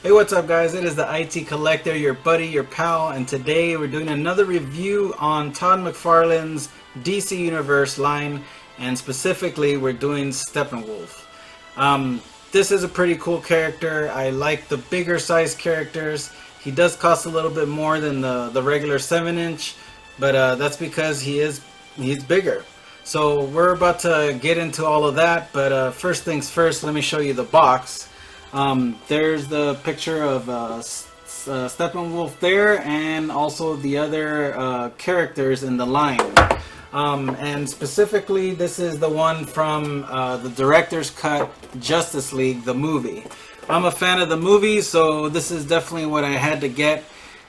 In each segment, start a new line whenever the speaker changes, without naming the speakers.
Hey, what's up, guys? It is the IT Collector, your buddy, your pal, and today we're doing another review on Todd McFarlane's DC Universe line, and specifically, we're doing Steppenwolf. This is a pretty cool character. I like the bigger size characters. He does cost a little bit more than the regular 7-inch, but that's because he's bigger. So we're about to get into all of that, but first things first, let me show you the box. There's the picture of Steppenwolf there, and also the other characters in the line. And specifically, this is the one from the director's cut, Justice League, the movie. I'm a fan of the movie, so this is definitely what I had to get.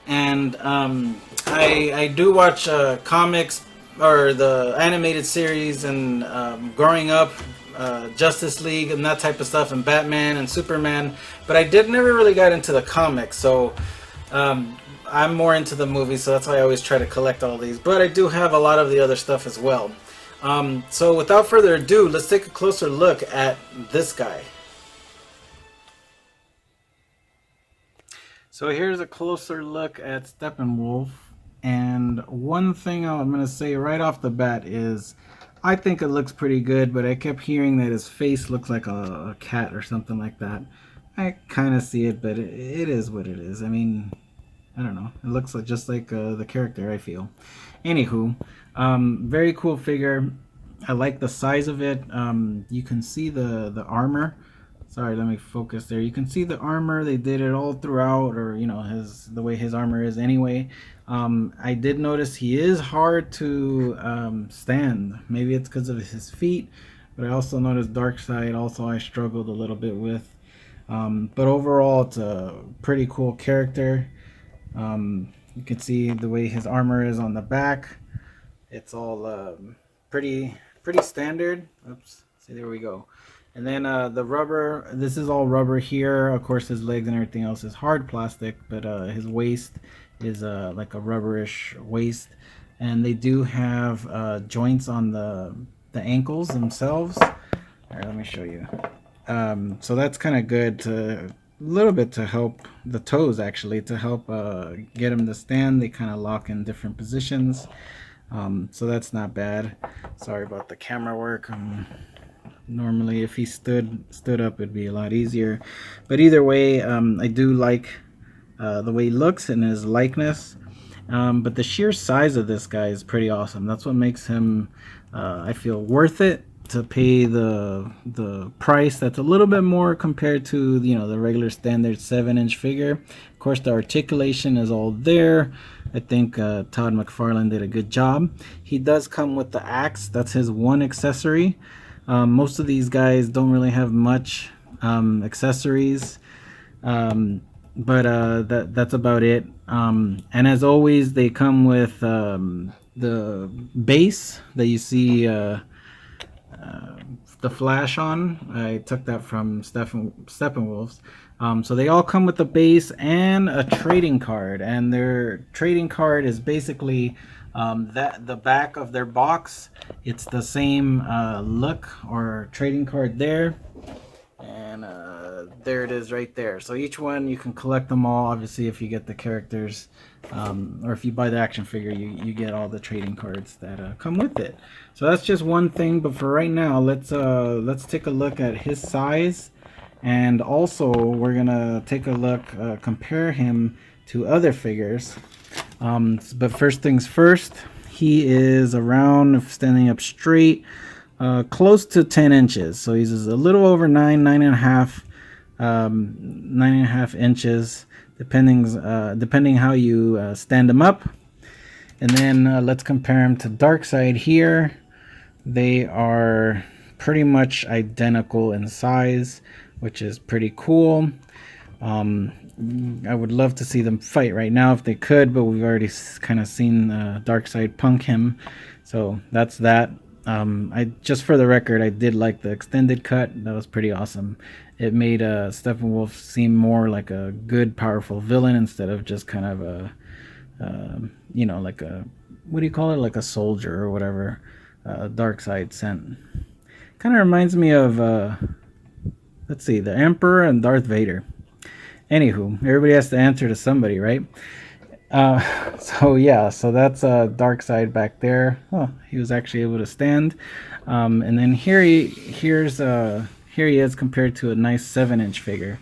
And I do watch comics or the animated series, and growing up, Justice League and that type of stuff, and Batman and Superman, but I never really got into the comics, so I'm more into the movies, so that's why I always try to collect all these, but I do have a lot of the other stuff as well. So without further ado, let's take a closer look at this guy. So here's a closer look at Steppenwolf, and one thing I'm going to say right off the bat is I think it looks pretty good, but I kept hearing that his face looks like a cat or something like that. I kind of see it, but it is what it is. I mean, I don't know. It looks like just like the character, I feel. Anywho, very cool figure. I like the size of it. You can see the armor. Sorry, let me focus there. You can see the armor. They did it all throughout, or the way his armor is anyway. I did notice he is hard to stand. Maybe it's because of his feet, but I also noticed Darkseid. Also, I struggled a little bit with. But overall, it's a pretty cool character. You can see the way his armor is on the back. It's all pretty standard. Oops. See, there we go. And then the rubber, this is all rubber here. Of course, his legs and everything else is hard plastic, but his waist is like a rubberish waist. And they do have joints on the ankles themselves. All right, let me show you. So that's kind of good to a little bit to help the toes, actually, to help get them to stand. They kind of lock in different positions. So that's not bad. Sorry about the camera work. Normally, if he stood up, it'd be a lot easier. But either way, I do like the way he looks and his likeness. But the sheer size of this guy is pretty awesome. That's what makes him, I feel, worth it to pay the price. That's a little bit more compared to the regular standard 7-inch figure. Of course, the articulation is all there. I think Todd McFarlane did a good job. He does come with the axe. That's his one accessory. Most of these guys don't really have much accessories, but that's about it. And as always, they come with the base that you see the flash on. I took that from Steppenwolf's. So they all come with a base and a trading card, and their trading card is basically that the back of their box. It's the same look or trading card there, and there it is right there. So each one, you can collect them all. Obviously, if you get the characters, or if you buy the action figure, you get all the trading cards that come with it. So that's just one thing. But for right now, let's take a look at his size, and also we're gonna take a look, compare him to other figures. But first things first, he is around, standing up straight, close to 10 inches. So he's a little over 9.5 inches, depending how you stand him up. And then let's compare him to Darkseid here. They are pretty much identical in size, which is pretty cool. I would love to see them fight right now if they could, but we've already kind of seen Darkseid punk him, so that's that. I just for the record, I did like the extended cut. That was pretty awesome. It made Steppenwolf seem more like a good, powerful villain instead of just kind of a, like a, what do you call it, like a soldier or whatever. Darkseid sent. Kind of reminds me of, let's see, the Emperor and Darth Vader. Anywho, everybody has to answer to somebody, right? So yeah, so that's Darkseid back there. Oh, he was actually able to stand. And then here here he is compared to a nice 7-inch figure.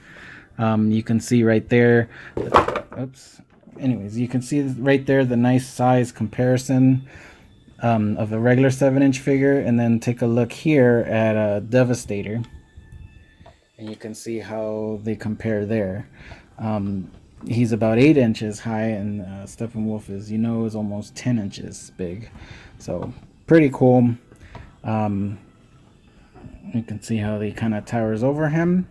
You can see right there. Oops. Anyways, you can see right there the nice size comparison of a regular 7-inch figure, and then take a look here at a Devastator, and you can see how they compare there. He's about 8 inches high, and Steppenwolf is almost 10 inches big, so pretty cool. You can see how he kind of towers over him.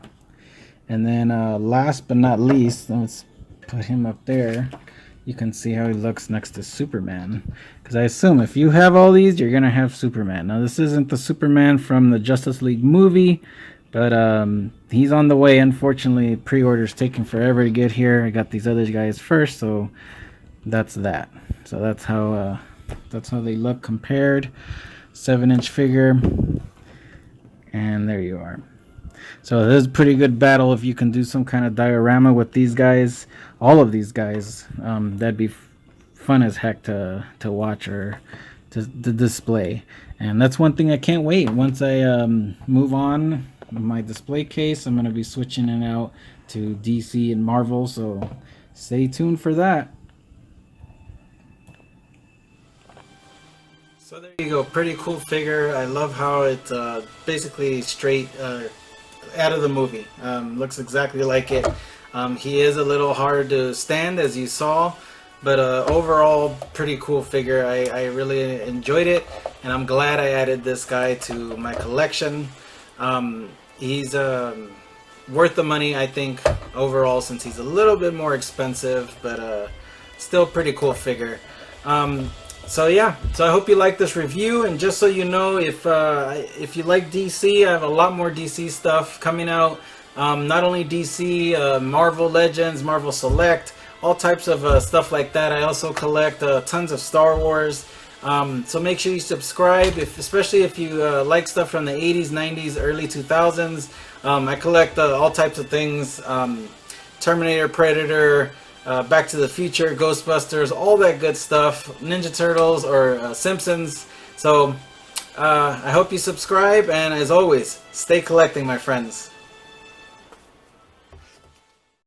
And then last but not least, let's put him up there. You can see how he looks next to Superman. Because I assume if you have all these, you're going to have Superman. Now, this isn't the Superman from the Justice League movie, but he's on the way. Unfortunately, pre-order's taking forever to get here. I got these other guys first, so that's that. So that's how they look compared. 7-inch figure. And there you are. So this is a pretty good battle if you can do some kind of diorama with these guys, all of these guys. That'd be fun as heck to watch or to display. And that's one thing I can't wait. Once I move on my display case, I'm going to be switching it out to DC and Marvel, so stay tuned for that. So there you go, pretty cool figure. I love how it basically straight out of the movie. Looks exactly like it. He is a little hard to stand, as you saw, but overall pretty cool figure. I really enjoyed it, and I'm glad I added this guy to my collection. He's worth the money, I think, overall, since he's a little bit more expensive, but still pretty cool figure. So yeah, so I hope you like this review, and just so you know, if you like DC, I have a lot more DC stuff coming out. Not only DC, Marvel Legends, Marvel Select, all types of stuff like that. I also collect tons of Star Wars. So make sure you subscribe, especially if you like stuff from the 80s, 90s, early 2000s. I collect all types of things. Terminator, Predator, Back to the Future, Ghostbusters, all that good stuff, Ninja Turtles or Simpsons. So I hope you subscribe, and as always, stay collecting, my friends.